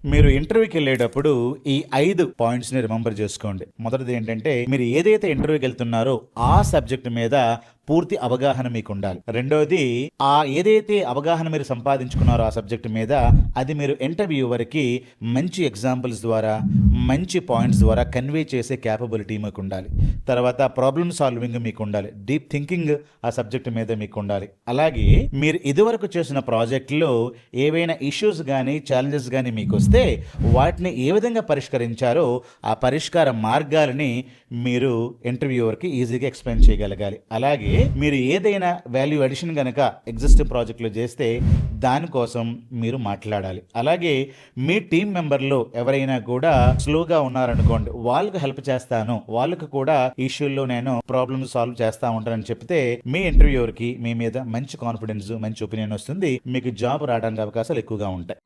మీరు ఇంటర్వ్యూకి వెళ్ళేటప్పుడు ఈ 5 పాయింట్స్ ని రిమెంబర్ చేసుకోండి. మొదటిది ఏంటంటే, మీరు ఏదైతే ఇంటర్వ్యూకి వెళ్తున్నారో ఆ సబ్జెక్ట్ మీద పూర్తి అవగాహన మీకు ఉండాలి. రెండోది, ఆ ఏదైతే అవగాహన మీరు సంపాదించుకున్నారో ఆ సబ్జెక్ట్ మీద, అది మీరు ఇంటర్వ్యూవర్ కి మంచి ఎగ్జాంపుల్స్ ద్వారా, మంచి పాయింట్స్ ద్వారా కన్వే చేసే క్యాపబిలిటీ మీకు ఉండాలి. తర్వాత ప్రాబ్లమ్ సాల్వింగ్ మీకు ఉండాలి. డీప్ థింకింగ్ ఆ సబ్జెక్ట్ మీద మీకు ఉండాలి. అలాగే మీరు ఇదివరకు చేసిన ప్రాజెక్టులో ఏవైనా ఇష్యూస్ కానీ ఛాలెంజెస్ కానీ మీకు వస్తే వాటిని ఏ విధంగా పరిష్కరించారో ఆ పరిష్కార మార్గాలని మీరు ఇంటర్వ్యూవర్కి ఈజీగా ఎక్స్ప్లెయిన్ చేయగలగాలి. అలాగే మీరు ఏదైనా వాల్యూ అడిషన్ కనుక ఎగ్జిస్టింగ్ ప్రాజెక్టులో చేస్తే దానికోసం మీరు మాట్లాడాలి. అలాగే మీ టీం మెంబర్లో ఎవరైనా కూడా స్లోగా ఉన్నారనుకోండి, వాళ్ళకు హెల్ప్ చేస్తాను, వాళ్ళకు కూడా ఇష్యూల్లో నేను ప్రాబ్లమ్ సాల్వ్ చేస్తా ఉంటానని చెప్తే మీ ఇంటర్వ్యూవర్కి మీ మీద మంచి కాన్ఫిడెన్స్, మంచి ఒపీనియన్ వస్తుంది. మీకు జాబ్ రావడానికి అవకాశాలు ఎక్కువగా ఉంటాయి.